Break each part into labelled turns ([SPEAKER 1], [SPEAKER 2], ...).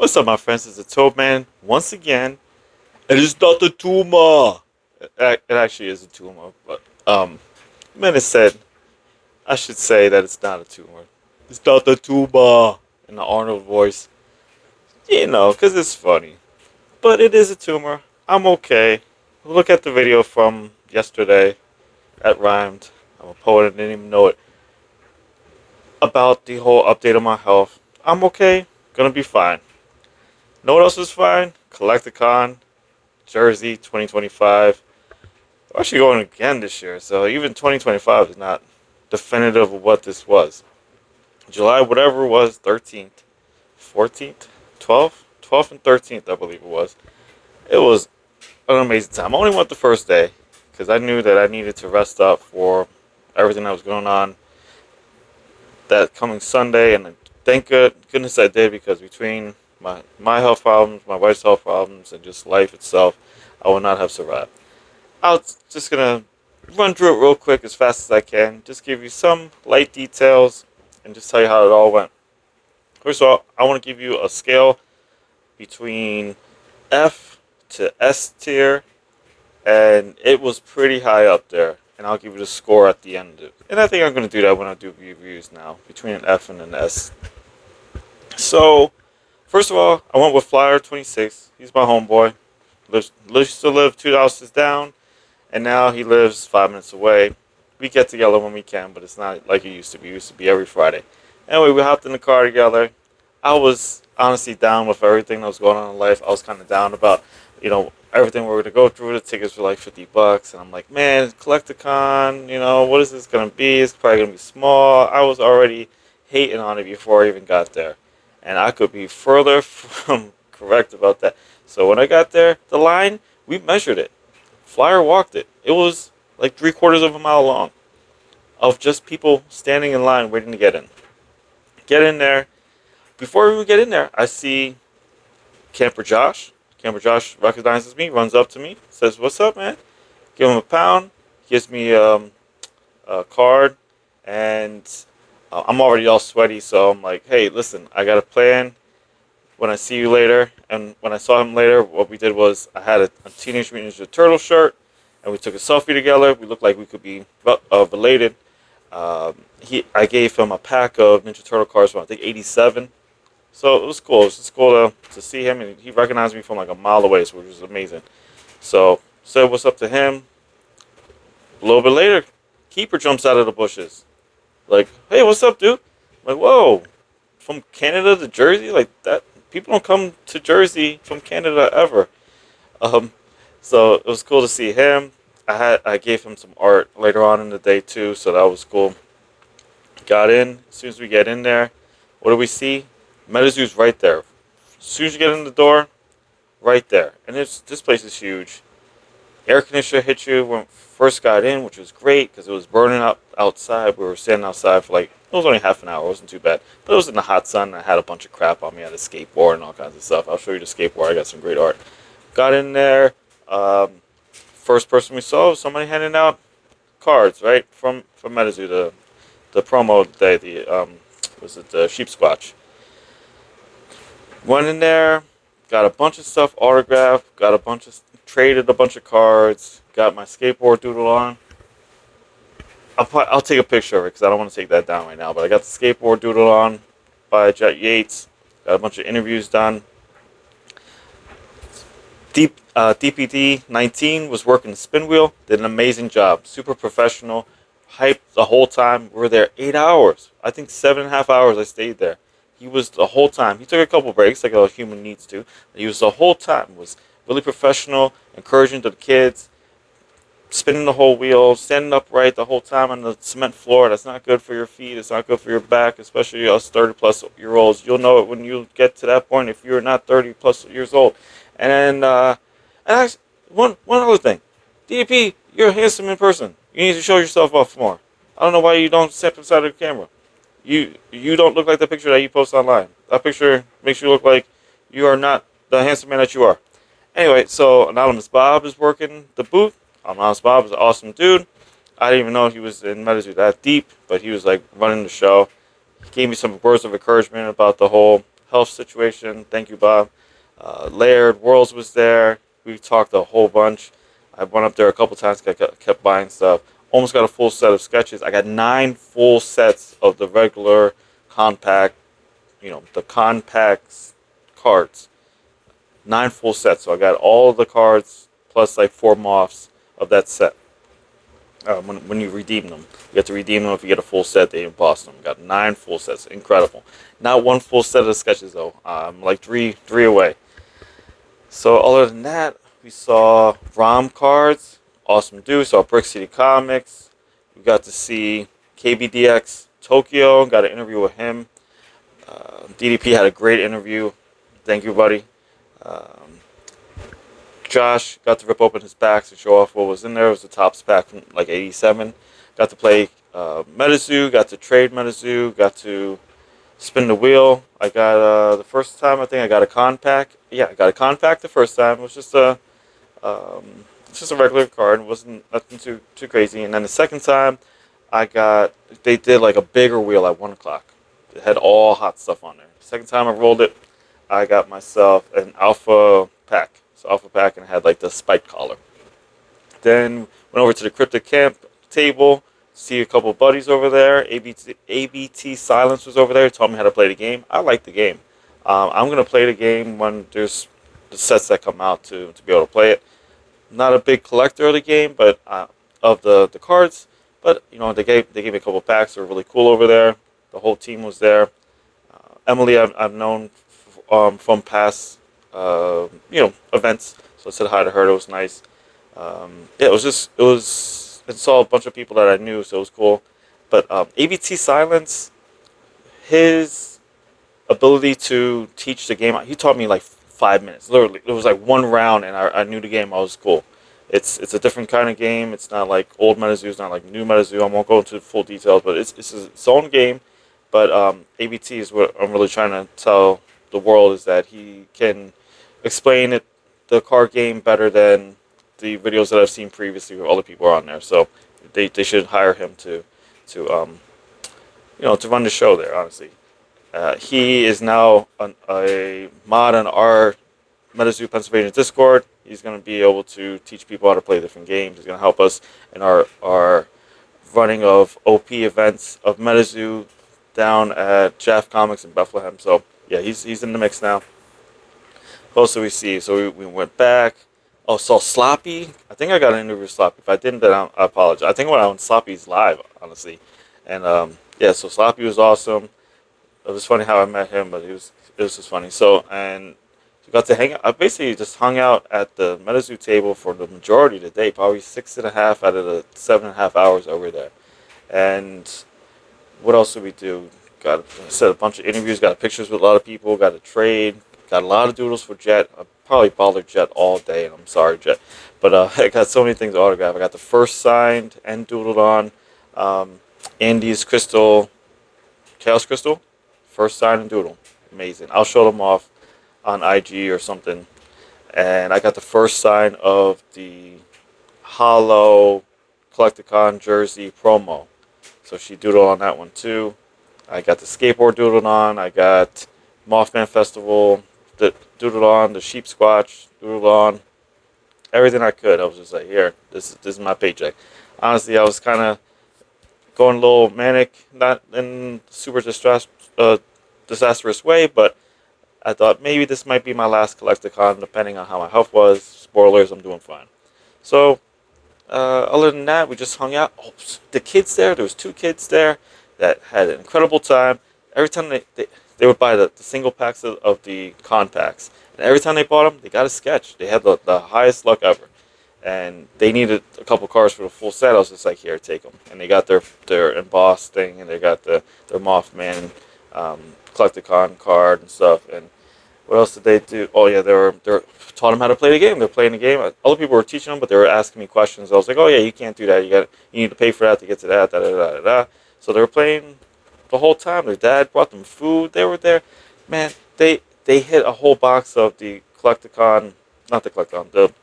[SPEAKER 1] What's up, my friends? It's the Toad Man once again. It is not a tumor. It actually is a tumor, but man, it said I should say that it's not a tumor. It's not a tumor in the Arnold voice, because it's funny. But it is a tumor. I'm okay. Look at the video from yesterday. That rhymed. I'm a poet and didn't even know it. About the whole update of my health. I'm okay. Gonna be fine. Know what else is fine? Collecticon, Jersey 2025. We're actually going again this year, so even 2025 is not definitive of what this was. July, whatever it was, 13th, 14th, 12th, 12th and 13th, I believe it was. It was an amazing time. I only went the first day because I knew that I needed to rest up for everything that was going on that coming Sunday, and thank goodness I did, because between my health problems, my wife's health problems, and just life itself, I would not have survived. I was just gonna run through it real quick as fast as I can. Just give you some light details and just tell you how it all went. First of all, I want to give you a scale between F to S tier, and it was pretty high up there. And I'll give you the score at the end of it. And I think I'm going to do that when I do reviews now, between an F and an S. So, first of all, I went with Flyer 26. He's my homeboy. Used to live 2 houses down, and now he lives 5 minutes away. We get together when we can, but it's not like it used to be. It used to be every Friday. Anyway, we hopped in the car together. I was honestly down with everything that was going on in life. I was kind of down about, everything we're going to go through. The tickets were like $50. And I'm like, man, Collecticon, what is this going to be? It's probably going to be small. I was already hating on it before I even got there. And I could be further from correct about that. So when I got there, the line, we measured it. Flyer walked it. It was like 3/4 of a mile long of just people standing in line waiting to get in. Get in there. Before we even get in there, I see Camper Josh. Camper Josh recognizes me, runs up to me, says, "What's up, man?" Give him a pound, gives me a card, and I'm already all sweaty, so I'm like, "Hey, listen, I got a plan. When I see you later," and when I saw him later, what we did was I had a Teenage Mutant Ninja Turtle shirt, and we took a selfie together. We looked like we could be related. I gave him a pack of Ninja Turtle cards from I think '87. So it was cool. It was just cool to see him, and he recognized me from like a mile away, which was amazing. So said what's up to him. A little bit later, Keeper jumps out of the bushes, like, "Hey, what's up, dude?" I'm like, whoa, from Canada to Jersey, like that. People don't come to Jersey from Canada ever. Um, so it was cool to see him. I gave him some art later on in the day too, so that was cool. Got in. As soon as we get in there, what do we see? MetaZoo's right there. As soon as you get in the door, right there. And this place is huge. Air conditioner hit you when we first got in, which was great because it was burning up outside. We were standing outside for it was only half an hour. It wasn't too bad. But it was in the hot sun. And I had a bunch of crap on me. I had a skateboard and all kinds of stuff. I'll show you the skateboard. I got some great art. Got in there. First person we saw was somebody handing out cards, right? From MetaZoo, the promo day, the Sheep Squatch. Went in there, got a bunch of stuff autographed, traded a bunch of cards, got my skateboard doodle on. I'll take a picture of it because I don't want to take that down right now. But I got the skateboard doodle on by Jet Yates. Got a bunch of interviews done. DPD 19 was working the spin wheel. Did an amazing job. Super professional. Hyped the whole time. We were there 8 hours. I think 7.5 hours I stayed there. He was the whole time. He took a couple breaks like a human needs to. He was the whole time. Was really professional, encouraging to the kids, spinning the whole wheel, standing upright the whole time on the cement floor. That's not good for your feet. It's not good for your back, especially us 30-plus-year-olds. You'll know it when you get to that point if you're not 30-plus years old. And actually, one other thing. DP, you're handsome in person. You need to show yourself off more. I don't know why you don't step inside of the camera. You don't look like the picture that you post online. That picture makes you look like you are not the handsome man that you are. Anyway, so Anonymous Bob is working the booth. Anonymous Bob is an awesome dude. I didn't even know he was in MetaZoo that deep, but he was like running the show. He gave me some words of encouragement about the whole health situation. Thank you, Bob. Laird Worlds was there. We talked a whole bunch. I went up there a couple times. Kept buying stuff. Almost got a full set of sketches. I got 9 full sets of the regular compact, the compacts cards. 9 full sets. So I got all the cards plus like 4 moths of that set. When you redeem them, you have to redeem them if you get a full set. They emboss them. Got 9 full sets. Incredible. Not 1 full set of the sketches though. I'm like three away. So other than that, we saw ROM cards. Awesome dude. Saw Brick City Comics. We got to see KBDX Tokyo. Got an interview with him. DDP had a great interview. Thank you, buddy. Josh got to rip open his packs and show off what was in there. It was the Topps pack from like '87. Got to play MetaZoo. Got to trade MetaZoo. Got to spin the wheel. I got the first time I think I got a con pack. Yeah, I got a con pack the first time. It was just a regular card. It wasn't nothing too crazy. And then the second time, they did like a bigger wheel at 1 o'clock. It had all hot stuff on there. The second time I rolled it, I got myself an alpha pack. So alpha pack, and had like the spike collar. Then went over to the Cryptic Camp table, see a couple buddies over there. ABT Silence was over there, taught me how to play the game. I like the game. I'm going to play the game when there's the sets that come out to be able to play it. Not a big collector of the game, but of the cards. But they gave me a couple packs. They were really cool over there. The whole team was there. Emily, I've known from past events. So I said hi to her. It was nice. I saw a bunch of people that I knew, so it was cool. But ABT Silence, his ability to teach the game, he taught me like 5 minutes. Literally, it was like one round, and I knew the game. I was cool. It's a different kind of game. It's not like old MetaZoo. It's not like new MetaZoo. I won't go into full details, but it's its own game. But ABT is what I'm really trying to tell the world, is that he can explain the card game better than the videos that I've seen previously where other people are on there. So they should hire him to run the show there. Honestly, he is now a mod on our MetaZoo Pennsylvania Discord. He's going to be able to teach people how to play different games. He's going to help us in our running of OP events of MetaZoo down at Jaff Comics in Bethlehem. So yeah, he's in the mix now. What else do we see? So we went back. Oh, saw Sloppy. I think I got an interview with Sloppy. If I didn't, then I apologize. I think I went on Sloppy's live, honestly. And so Sloppy was awesome. It was funny how I met him, but it was just funny. So, and we got to hang out. I basically just hung out at the MetaZoo table for the majority of the day, probably 6.5 out of the 7.5 hours over there. And what else did we do? Said a bunch of interviews, got pictures with a lot of people, got a trade, got a lot of doodles for Jet. I probably bothered Jet all day, and I'm sorry, Jet. But I got so many things to autograph. I got the first signed and doodled on Andy's Chaos Crystal. First signed and doodle. Amazing. I'll show them off on IG or something. And I got the first sign of the Hollow Collecticon jersey promo. So she doodled on that one too. I got the skateboard doodled on. I got Mothman Festival doodled on. The Sheep Squatch doodled on. Everything I could. I was just like, here, this is my paycheck. Honestly, I was kind of going a little manic, not in super disastrous way, but I thought maybe this might be my last Collecticon, depending on how my health was. Spoilers, I'm doing fine. So, other than that, we just hung out. Oh, the kids there was 2 kids there that had an incredible time. Every time they would buy the single packs of the con packs, and every time they bought them, they got a sketch. They had the highest luck ever, and they needed a couple cards for the full set. I was just like, here, take them. And they got their embossed thing, and they got their Mothman Collecticon card and stuff. And what else did they do? Oh yeah, they taught them how to play the game. They're playing the game. Other people were teaching them, but they were asking me questions. I was like, oh yeah, you can't do that. You need to pay for that to get to that. Da da da da da. So they were playing the whole time. Their dad brought them food. They were there. Man, they hit a whole box of the Collecticon, not the Collecticon, the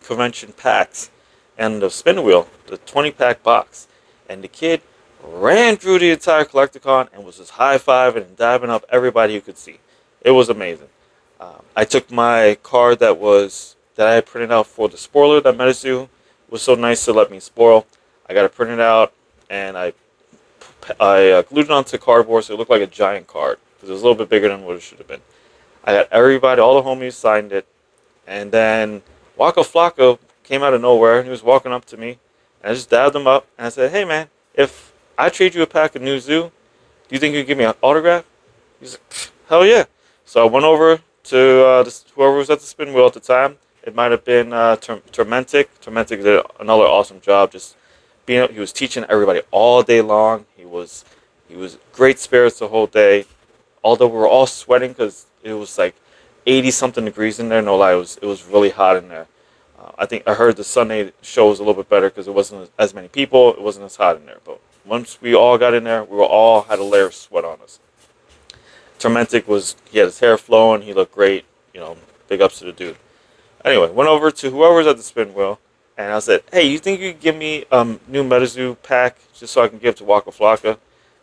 [SPEAKER 1] convention packs, and the spin wheel, the 20-pack box. And the kid ran through the entire Collecticon and was just high-fiving and diving up everybody you could see. It was amazing. I took my card that I had printed out for the spoiler that Metazu was so nice to let me spoil. I got it printed out and I glued it onto cardboard so it looked like a giant card because it was a little bit bigger than what it should have been. I got everybody, all the homies signed it, and then Waka Flocka came out of nowhere and he was walking up to me, and I just dabbed him up and I said, "Hey man, if I trade you a pack of New Zoo, do you think you could give me an autograph?" He's like, "Hell yeah!" So I went over to whoever was at the spin wheel at the time. It might have been Tormentic. Tormentic did another awesome job. Just he was teaching everybody all day long. He was great spirits the whole day. Although we were all sweating because it was like 80 something degrees in there. No lie, it was really hot in there. I think I heard the Sunday show was a little bit better because it wasn't as many people. It wasn't as hot in there. But once we all got in there, we were all had a layer of sweat on us. Tormentic he had his hair flowing. He looked great. Big ups to the dude. Anyway, went over to whoever was at the spin wheel, and I said, "Hey, you think you could give me new Metazoo pack just so I can give to Waka Flocka?"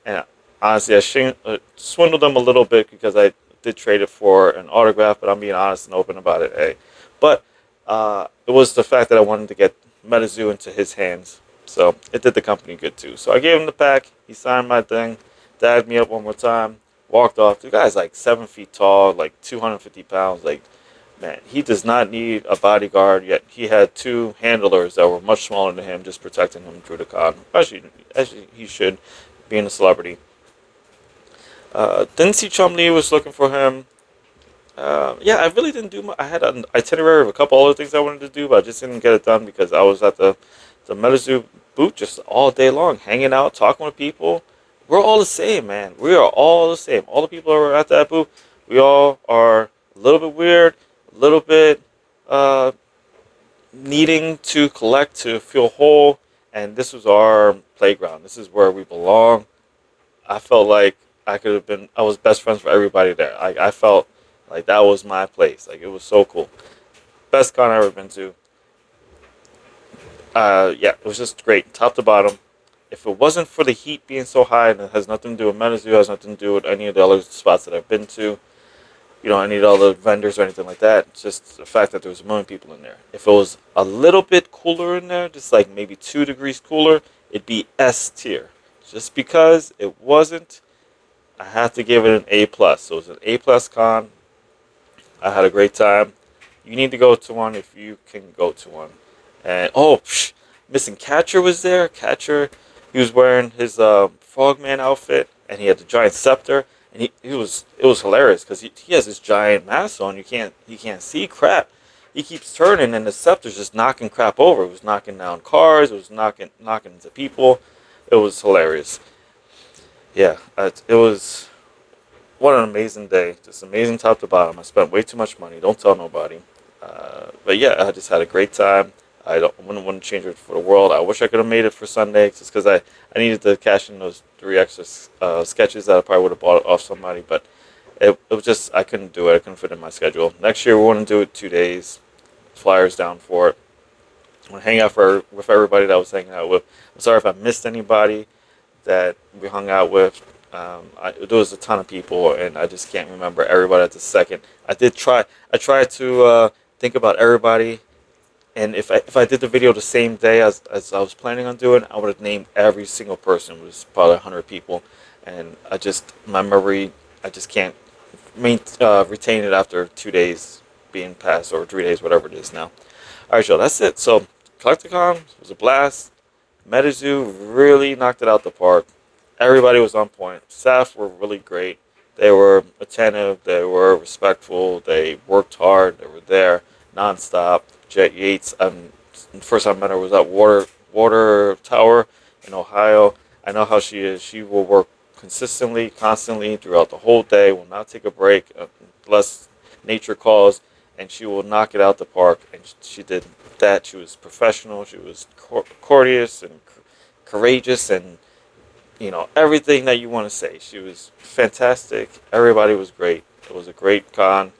[SPEAKER 1] And honestly, I swindled them a little bit because I did trade it for an autograph, but I'm being honest and open about it. Hey, but it was the fact that I wanted to get Metazoo into his hands, so it did the company good too. So I gave him the pack. He signed my thing, dagged me up one more time, walked off. The guy's like 7 feet tall, like 250 pounds, like. Man, he does not need a bodyguard, yet he had two handlers that were much smaller than him just protecting him through the con. Actually, he should, being a celebrity. Didn't see Chum Lee was looking for him. Yeah, I really didn't do much. I had an itinerary of a couple other things I wanted to do, but I just didn't get it done because I was at the Metazoo booth just all day long, hanging out, talking with people. We're all the same, man. We are all the same. All the people that were at that booth, we all are a little bit weird, a little bit needing to collect to feel whole, and this was our playground. This is where we belong. I felt like I was best friends for everybody there. I felt like that was my place. Like, it was so cool. Best con I've ever been to. Yeah, it was just great, top to bottom. If it wasn't for the heat being so high, and it has nothing to do with Metazoo, has nothing to do with any of the other spots that I've been to, any of the other vendors or anything like that. It's just the fact that there was a million people in there. If it was a little bit cooler in there, just like maybe 2 degrees cooler, it'd be S tier. Just because it wasn't, I have to give it an A plus. So it was an A plus con. I had a great time. You need to go to one if you can go to one. And Missing Catcher was there. Catcher, he was wearing his Frogman outfit, and he had the giant scepter. And it was hilarious because he has this giant mask on. He can't see crap. He keeps turning, and the scepter's just knocking crap over. It was knocking down cars. It was knocking into people. It was hilarious. Yeah, it was. What an amazing day. Just amazing top to bottom. I spent way too much money. Don't tell nobody. But yeah, I just had a great time. Wouldn't want to change it for the world. I wish I could have made it for Sunday just because I needed to cash in those 3 extra sketches that I probably would have bought off somebody. But it was just, I couldn't do it. I couldn't fit in my schedule. Next year, we want to do it 2 days. Flyers down for it. I want to hang out with everybody that I was hanging out with. I'm sorry if I missed anybody that we hung out with. There was a ton of people, and I just can't remember everybody at the second. I tried to think about everybody, and if I did the video the same day as I was planning on doing, I would have named every single person. It was probably 100 people, and my memory, I just can't retain it after 2 days being passed, or 3 days, whatever it is now. Alright, y'all, that's it. So, Collecticon was a blast. Metazoo really knocked it out the park. Everybody was on point. Staff were really great. They were attentive. They were respectful. They worked hard. They were there nonstop. Jet Yates, the first time I met her was at Water Tower in Ohio. I know how she is. She will work consistently, constantly throughout the whole day. Will not take a break unless nature calls, and she will knock it out the park. And she did that. She was professional. She was courteous and courageous, and everything that you want to say. She was fantastic. Everybody was great. It was a great con.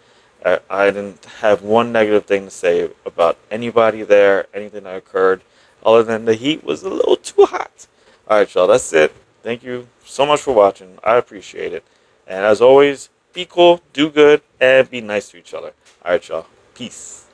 [SPEAKER 1] I didn't have one negative thing to say about anybody there, anything that occurred, other than the heat was a little too hot. Alright, y'all, that's it. Thank you so much for watching. I appreciate it. And as always, be cool, do good, and be nice to each other. All right, y'all. Peace.